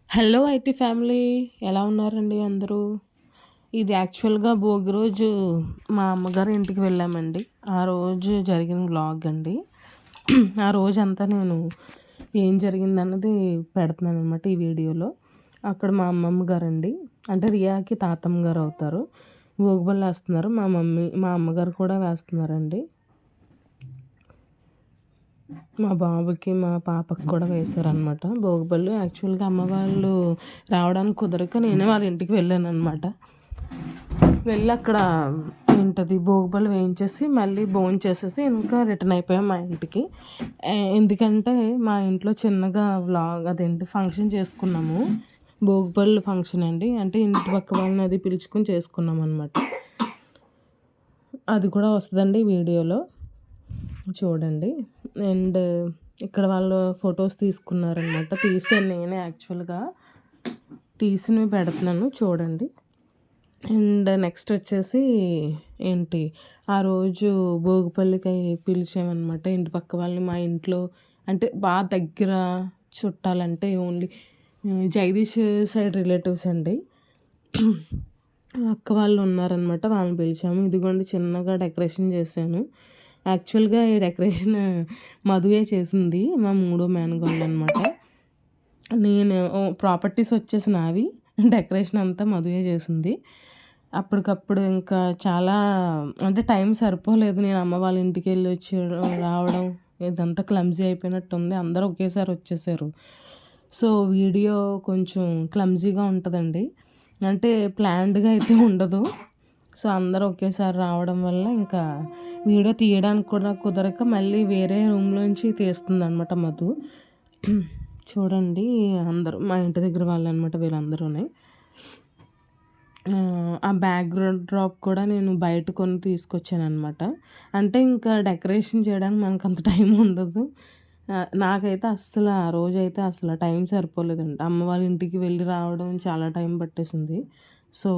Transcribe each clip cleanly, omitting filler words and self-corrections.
Hello IT family, ఎలా ఉన్నారండి అందరూ? ఇది యాక్చువల్గా భోగి రోజు మా అమ్మగారి ఇంటికి వెళ్ళామండి. ఆ రోజు జరిగిన వ్లాగ్ అండి. ఆ రోజంతా నేను ఏం జరిగిందన్నది పెడుతున్నాను అనమాట ఈ వీడియోలో. అక్కడ మా అమ్మమ్మ గారండి, అంటే రియాకి తాతమ్మ గారు అవుతారు, భోగిపళ్ళు వేస్తున్నారు. మా అమ్మగారు కూడా వేస్తున్నారండి. మా బాబుకి మా పాపకి కూడా వేశారనమాట భోగిపళ్ళు. యాక్చువల్గా అమ్మ వాళ్ళు రావడానికి కుదరక నేనే వాళ్ళ ఇంటికి వెళ్ళాను అనమాట. వెళ్ళి అక్కడ ఏంటది భోగిపళ్ళు వేయించేసి మళ్ళీ భోంచేసేసి ఇంకా రిటర్న్ అయిపోయాం మా ఇంటికి. ఎందుకంటే మా ఇంట్లో చిన్నగా వ్లాగ్ అదేంటి ఫంక్షన్ చేసుకున్నాము, భోగిపళ్ళు ఫంక్షన్ అండి. అంటే ఇంటి పక్క వాళ్ళని అది పిలుచుకొని చేసుకున్నాం అనమాట. అది కూడా వస్తుందండి వీడియోలో, చూడండి. అండ్ ఇక్కడ వాళ్ళు ఫొటోస్ తీసుకున్నారనమాట. తీసాను నేనే, యాక్చువల్గా తీసినవి పెడుతున్నాను చూడండి. అండ్ నెక్స్ట్ వచ్చేసి ఏంటి, ఆ రోజు భోగిపల్లికి పిలిచామన్నమాట ఇంటి పక్క వాళ్ళని. మా ఇంట్లో అంటే బాగా దగ్గర చుట్టాలంటే ఓన్లీ జగదీష్ సైడ్ రిలేటివ్స్ అండి, అక్క వాళ్ళు ఉన్నారనమాట, వాళ్ళని పిలిచాము. ఇదిగోండి చిన్నగా డెకరేషన్ చేశాను. యాక్చువల్గా ఈ డెకరేషన్ మధువే చేసింది, మా మూడో మేనగోళ్ళు అనమాట. నేను ప్రాపర్టీస్ వచ్చేసి నావి, డెకరేషన్ అంతా మధువే చేసింది. అప్పటికప్పుడు ఇంకా చాలా అంటే టైం సరిపోలేదు. నేను అమ్మ వాళ్ళ ఇంటికి వెళ్ళి వచ్చి రావడం ఇదంతా క్లమ్జీ అయిపోయినట్టుంది. అందరూ ఒకేసారి వచ్చేసారు. సో వీడియో కొంచెం క్లమ్జీగా ఉంటుందండి, అంటే ప్లాన్డ్గా అయితే ఉండదు. సో అందరూ ఒకేసారి రావడం వల్ల ఇంకా వీడియో తీయడానికి కూడా కుదరక మళ్ళీ వేరే రూమ్లోంచి తీస్తుంది అనమాట మధు. చూడండి అందరూ మా ఇంటి దగ్గర వాళ్ళు అనమాట, వీళ్ళందరూనే. ఆ బ్యాక్గ్రౌండ్ డ్రాప్ కూడా నేను బయట కొని తీసుకొచ్చాను అనమాట. అంటే ఇంకా డెకరేషన్ చేయడానికి మనకు అంత టైం ఉండదు. నాకైతే అస్సలు ఆ రోజైతే అసలు టైం సరిపోలేదండి. అమ్మ వాళ్ళ ఇంటికి వెళ్ళి రావడం చాలా టైం పట్టేసింది. సో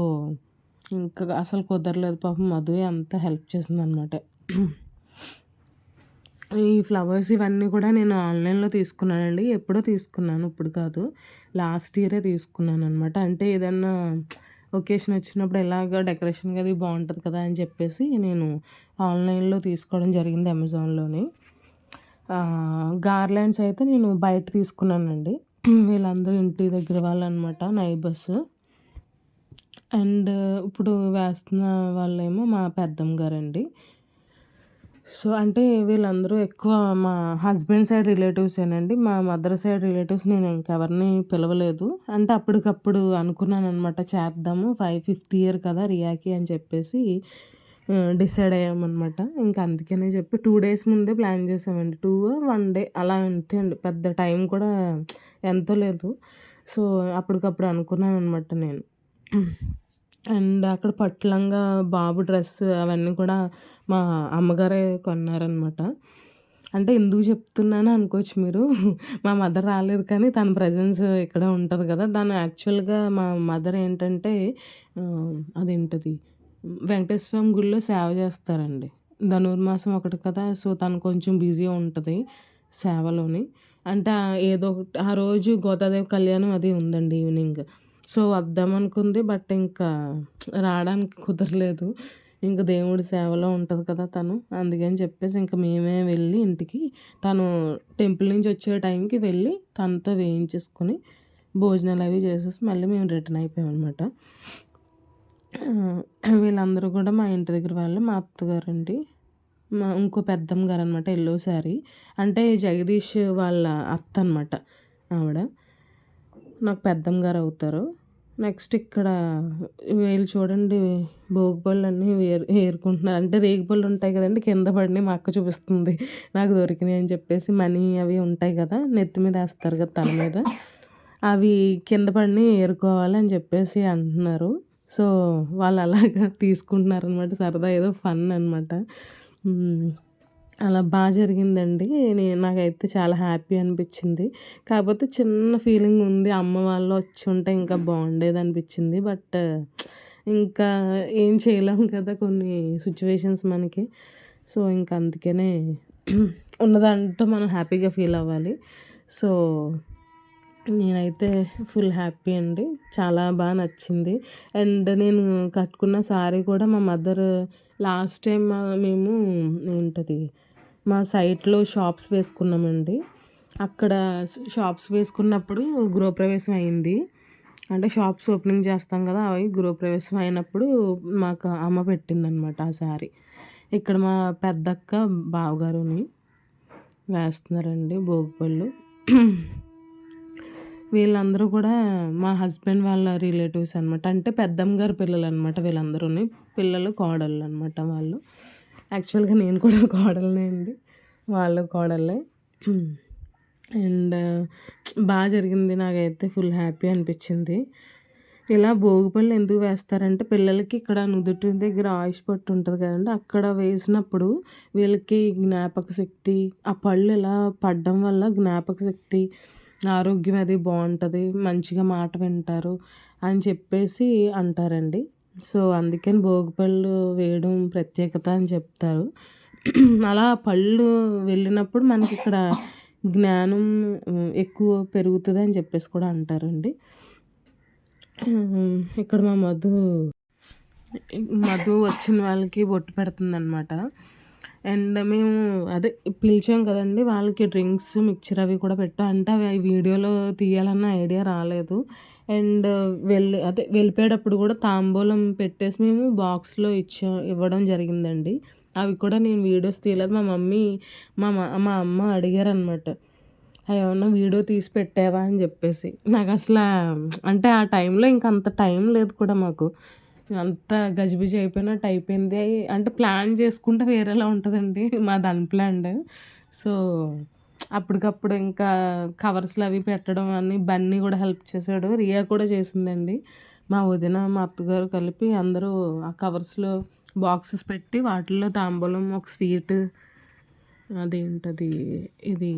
ఇంకా అసలు కుదరలేదు. పాపం మధువే అంతా హెల్ప్ చేసిందనమాట. ఈ ఫ్లవర్స్ ఇవన్నీ కూడా నేను ఆన్లైన్లో తీసుకున్నానండి. ఎప్పుడో తీసుకున్నాను, ఇప్పుడు కాదు, లాస్ట్ ఇయరే తీసుకున్నాను అనమాట. అంటే ఏదన్నా ఒకేషన్ వచ్చినప్పుడు ఎలాగ డెకరేషన్గా అది బాగుంటుంది కదా అని చెప్పేసి నేను ఆన్లైన్లో తీసుకోవడం జరిగింది, అమెజాన్లోని. గార్లాండ్స్ అయితే నేను బయట తీసుకున్నానండి. వీళ్ళందరూ ఇంటి దగ్గర వాళ్ళు అనమాట, నైబర్స్. అండ్ ఇప్పుడు వేస్తున్న వాళ్ళేమో మా పెద్దమ్మ గారండి. సో అంటే వీళ్ళందరూ ఎక్కువ మా హస్బెండ్ సైడ్ రిలేటివ్సేనండి. మా మదర్ సైడ్ రిలేటివ్స్ నేను ఇంకెవరిని పిలవలేదు. అంటే అప్పటికప్పుడు అనుకున్నాను అనమాట, చేద్దాము 5th ఇయర్ కదా రియాకి అని చెప్పేసి డిసైడ్ అయ్యామన్నమాట. ఇంకా అందుకనే చెప్పి 2 days ముందే ప్లాన్ చేసామండి. 1 day అలా అంతే అండి, పెద్ద టైం కూడా ఎంతో లేదు. సో అప్పటికప్పుడు అనుకున్నాను అనమాట నేను. అండ్ అక్కడ పట్టు లంగా, బాబు డ్రెస్ అవన్నీ కూడా మా అమ్మగారే కొన్నారనమాట. అంటే ఎందుకు చెప్తున్నాను అనుకోవచ్చు మీరు, మా మదర్ రాలేదు కానీ తన ప్రెజెన్స్ ఇక్కడ ఉంటుంది కదా. దాని యాక్చువల్గా మా మదర్ ఏంటంటే అదేంటది వెంకటేశ్వర స్వామి గుడిలో సేవ చేస్తారండి. ధనుర్మాసం ఒకటి కదా, సో తను కొంచెం బిజీ ఉంటుంది సేవలోని. అంటే ఏదో ఒకటి ఆ రోజు గోదాదేవి కళ్యాణం అది ఉందండి ఈవినింగ్. సో వద్దామనుకుంది, బట్ ఇంకా రావడానికి కుదరలేదు. ఇంక దేవుడి సేవలో ఉంటుంది కదా తను, అందుకని చెప్పేసి ఇంక మేమే వెళ్ళి ఇంటికి, తను టెంపుల్ నుంచి వచ్చే టైంకి వెళ్ళి తనతో వేయించేసుకొని భోజనాలు అవి చేసేసి మళ్ళీ మేము రిటర్న్ అయిపోయామన్నమాట. వీళ్ళందరూ కూడా మా ఇంటి దగ్గర వాళ్ళు, మా అత్తగారండి, మా ఇంకో పెద్దమ్మ గారు అనమాట, ఎల్లో శారీ. అంటే జగదీష్ వాళ్ళ అత్త అనమాట ఆవిడ, నాకు పెద్దమ్మ గారు అవుతారు. నెక్స్ట్ ఇక్కడ వీళ్ళు చూడండి భోగిపళ్ళు అన్నీ ఏరుకుంటున్నారు. అంటే రేగిపళ్ళు ఉంటాయి కదండి, కింద పడినాయి, మా అక్క చూపిస్తుంది నాకు దొరికినాయి అని చెప్పేసి. మనీ అవి ఉంటాయి కదా, నెత్తి మీద వేస్తారు కదా తల మీద, అవి కింద పడిని ఏరుకోవాలి అని చెప్పేసి అంటున్నారు. సో వాళ్ళు అలాగా తీసుకుంటున్నారు అనమాట, సరదా ఏదో ఫన్ అనమాట. అలా బాగా జరిగిందండి. నాకైతే చాలా హ్యాపీ అనిపించింది. కాకపోతే చిన్న ఫీలింగ్ ఉంది, అమ్మ వాళ్ళు వచ్చి ఉంటే ఇంకా బాగుండేది అనిపించింది. బట్ ఇంకా ఏం చేయలేం కదా కొన్ని సిచ్యువేషన్స్ మనకి. సో ఇంకా అందుకనే ఉన్నదంటూ మనం హ్యాపీగా ఫీల్ అవ్వాలి. సో నేనైతే ఫుల్ హ్యాపీ అండి. చాలా బాగా నచ్చింది. అండ్ నేను కట్టుకున్న శారీ కూడా మా మదర్ లాస్ట్ టైమ్ మేము ఏంటది మా సైట్‌లో షాప్స్ వేసుకున్నామండి. అక్కడ షాప్స్ వేసుకున్నప్పుడు గృహప్రవేశం అయింది. అంటే షాప్స్ ఓపెనింగ్ చేస్తాం కదా! అవి గృహప్రవేశం అయినప్పుడు మాకు అమ్మ పెట్టిందనమాట ఆ శారీ. ఇక్కడ మా పెద్దక్క, బావగారుని వేస్తున్నారండి భోగిపళ్ళు. వీళ్ళందరూ కూడా మా హస్బెండ్ వాళ్ళ రిలేటివ్స్ అనమాట. అంటే పెద్దమ్మ గారి పిల్లలనమాట వీళ్ళందరూని. పిల్లలు, కోడళ్ళనమాట వాళ్ళు. యాక్చువల్‌గా నేను కూడా కోడలినే అండి. వాళ్ళు కోడళ్ళే. అండ్ జరిగింది. నాకైతే ఫుల్ హ్యాపీ అనిపిచ్చింది. ఇలా భోగిపళ్ళు ఎందుకు వేస్తారంటే పిల్లలకి ఇక్కడ నుదుటి దగ్గర ఆయుష్ పట్టు ఉంటది కదండీ! అక్కడ వేసినప్పుడు వీళ్ళకి జ్ఞాపక శక్తి, ఆ పళ్ళు ఇలా పడడం వల్ల జ్ఞాపక శక్తి, ఆరోగ్యం అది బావుంటది. మంచిగా మాట వింటారు అని చెప్పేసి అంటారండి. సో, అందుకని భోగిపళ్ళు వేయడం ప్రత్యేకత అని చెప్తారు. అలా పళ్ళు వెళ్ళినప్పుడు మనకిక్కడ జ్ఞానం ఎక్కువ పెరుగుతదని చెప్పేసి కూడా అంటారండి. ఇక్కడ మా మధు వచ్చిన వాళ్ళకి బొట్టు పెడుతుందనమాట. అండ్ మేము అదే పిలిచాం కదండీ! వాళ్ళకి డ్రింక్స్, మిక్చర్ అవి కూడా పెట్టాం. అంటే అవి వీడియోలో తీయాలన్న ఐడియా రాలేదు. అండ్ వెళ్ళిపోయేటప్పుడు కూడా తాంబూలం పెట్టేసి మేము బాక్స్‌లో ఇవ్వడం జరిగిందండి. అవి కూడా నేను వీడియోస్ తీయలేదు. మా అమ్మ అడిగారనమాట. ఏమన్నా వీడియో తీసి పెట్టావా అని చెప్పేసి. నాకసలా అంటే ఆ టైంలో ఇంక అంత టైం లేదు కూడా మాకు. అంతా గజిబిజి అయిపోయినట్టు అయిపోయింది. అంటే ప్లాన్ చేసుకుంటే వేరేలా ఉంటదండి. మాది అన్‌ప్లాన్డ్. సో, అప్పటికప్పుడు ఇంకా కవర్స్‌లు అవి పెట్టడం అని బన్నీ కూడా హెల్ప్ చేశాడు. రియా కూడా చేసిందండి. మా వదిన, మా అత్తగారు కలిపి అందరూ ఆ కవర్స్‌లో బాక్సెస్ పెట్టి వాటిల్లో తాంబూలం, ఒక స్వీట్ అదేంటది ఇది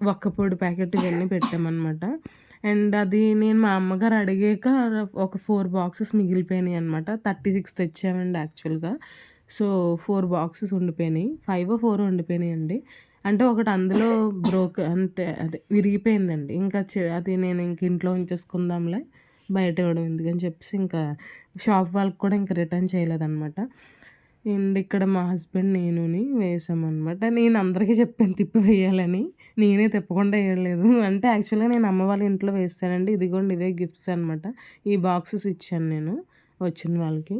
వక్కపొడి ప్యాకెట్ ఇవన్నీ పెట్టామనమాట. అండ్ అది నేను మా అమ్మగారు అడిగాక ఒక 4 బాక్సెస్ మిగిలిపోయినాయి అనమాట. 36 తెచ్చామండి యాక్చువల్‌గా. సో, 4 బాక్సెస్ ఉండిపోయినాయి. 5 4 ఉండిపోయినాయండి. అంటే ఒకటి అందులో అంటే అదే విరిగిపోయిందండి. ఇంకా అది నేను ఇంక ఇంట్లో ఉంచేసుకుందాంలే, బయట ఇవ్వడం ఎందుకని చెప్పేసి ఇంకా షాప్ వాళ్ళకి కూడా ఇంక రిటర్న్ చేయలేదనమాట. అండ్ ఇక్కడ మా హస్బెండ్ నేనుని వేసామనమాట. నేను అందరికీ చెప్పాను తిప్పి వేయాలని. నేనే తిప్పకుండా వేయలేదు. అంటే యాక్చువల్‌గా నేను అమ్మ వాళ్ళ ఇంట్లో వేసానండి. ఇదిగోండి ఇవే గిఫ్ట్స్ అనమాట. ఈ బాక్సెస్ ఇచ్చాను నేను వచ్చిన వాళ్ళకి.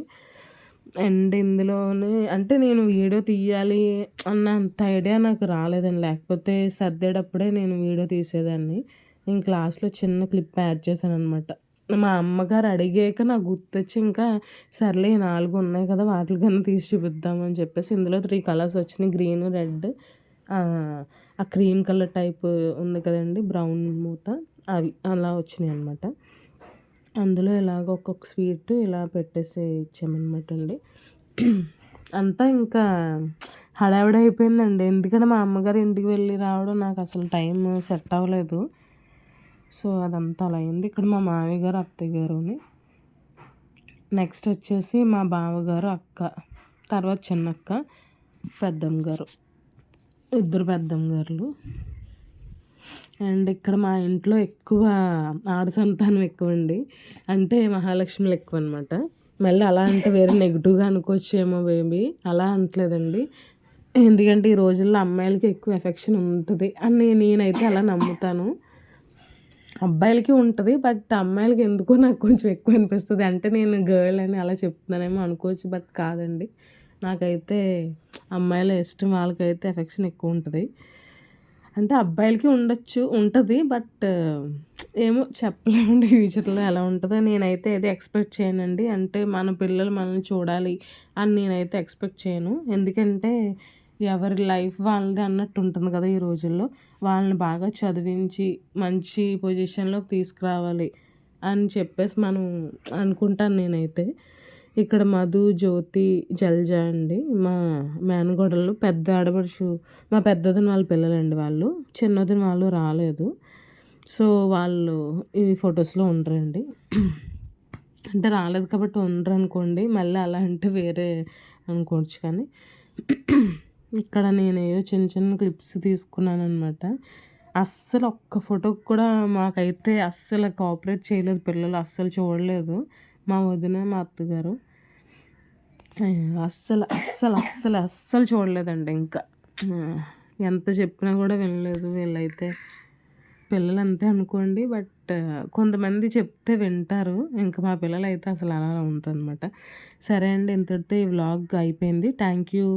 అండ్ ఇందులోనే అంటే నేను వీడియో తీయాలి అన్న అంత ఐడియా నాకు రాలేదండి. లేకపోతే సర్దేటప్పుడే నేను వీడియో తీసేదాన్ని. నేను లాస్ట్‌లో చిన్న క్లిప్ యాడ్ చేశాననమాట. మా అమ్మగారు అడిగాక నాకు గుర్తొచ్చి ఇంకా సర్లే 4 ఉన్నాయి కదా! వాటిలకన్నా తీసి చూపిద్దామని చెప్పేసి ఇందులో 3 కలర్స్ వచ్చినాయి. గ్రీన్, రెడ్, ఆ క్రీమ్ కలర్ టైప్ ఉంది కదండీ! బ్రౌన్ మూత అవి అలా వచ్చినాయనమాట. అందులో ఇలాగ ఒక్కొక్క స్వీట్ ఇలా పెట్టేసి ఇచ్చామనమాట అండి. అంతా ఇంకా హడావిడి అయిపోయిందండి. ఎందుకంటే మా అమ్మగారి ఇంటికి వెళ్ళి రావడం నాకు అసలు టైం సెట్ అవ్వలేదు. సో, అదంతా అలా అయింది. ఇక్కడ మా మామయ్య గారు, అత్తయ్య గారుని నెక్స్ట్ వచ్చేసి మా బావగారు, అక్క, తర్వాత చిన్నక్క, పెద్దమ్మ గారు, ఇద్దరు పెద్దమ్మ గారులు. అండ్ ఇక్కడ మా ఇంట్లో ఎక్కువ ఆడ సంతానం ఎక్కువండి. అంటే మహాలక్ష్మిలు ఎక్కువ అనమాట. మళ్ళీ అలా అంటే వేరే నెగిటివ్‌గా అనుకోవచ్చేమో మేబీ. అలా అనట్లేదండి. ఎందుకంటే ఈ రోజుల్లో అమ్మాయిలకి ఎక్కువ ఎఫెక్షన్ ఉంటది అని నేనైతే అలా నమ్ముతాను. అబ్బాయిలకి ఉంటది. బట్ అమ్మాయిలకి ఎందుకో నాకు కొంచెం ఎక్కువ అనిపిస్తది. అంటే నేను గర్ల్ అని అలా చెప్తున్నానేమో అనుకోవచ్చు. బట్ కాదండి. నాకైతే అమ్మాయిల ఇష్టం వాళ్ళకైతే ఎఫెక్షన్ ఎక్కువ ఉంటది. అంటే అబ్బాయిలకి ఉంటది. బట్ ఏమో చెప్పలేమండి ఫ్యూచర్‌లో ఎలా ఉంటదో. నేనైతే ఏది ఎక్స్‌పెక్ట్ చేయనండి. అంటే మన పిల్లలు మనల్ని చూడాలి అని నేనైతే ఎక్స్‌పెక్ట్ చేయను. ఎందుకంటే ఎవరి లైఫ్ వాళ్ళది అన్నట్టు ఉంటుంది కదా ఈ రోజుల్లో. వాళ్ళని బాగా చదివించి మంచి పొజిషన్‌లోకి తీసుకురావాలి అని చెప్పేసి మనం అనుకుంటాను నేనైతే. ఇక్కడ మధు, జ్యోతి, జల్జ అండి మా మేనకోడళ్ళు. పెద్ద ఆడపడుచు మా పెద్దొదిన వాళ్ళ పిల్లలండి వాళ్ళు. చిన్నొదిన వాళ్ళు రాలేదు. సో, వాళ్ళు ఈ ఫొటోస్‌లో ఉండరండి. అంటే రాలేదు కాబట్టి ఉండరనుకోండి. మళ్ళీ అలా అంటే వేరే అనుకోవచ్చు కానీ. ఇక్కడ నేనేవో చిన్న చిన్న క్లిప్స్ తీసుకున్నాననమాట. అస్సలు ఒక్క ఫోటోకి కూడా మాకైతే అస్సలు కోఆపరేట్ చేయలేదు పిల్లలు. అస్సలు చూడలేదు. మా వదిన, మా అత్తగారు. అస్సలు చూడలేదండి ఇంకా. ఎంత చెప్పినా కూడా వినలేదు వీళ్ళైతే. పిల్లలు అంతే అనుకోండి. బట్ కొంతమంది చెప్తే వింటారు. ఇంకా మా పిల్లలైతే అసలు అలా ఉంటారనమాట. సరే అండి, ఇంతటితో ఈ వ్లాగ్ అయిపోయింది. Thank you.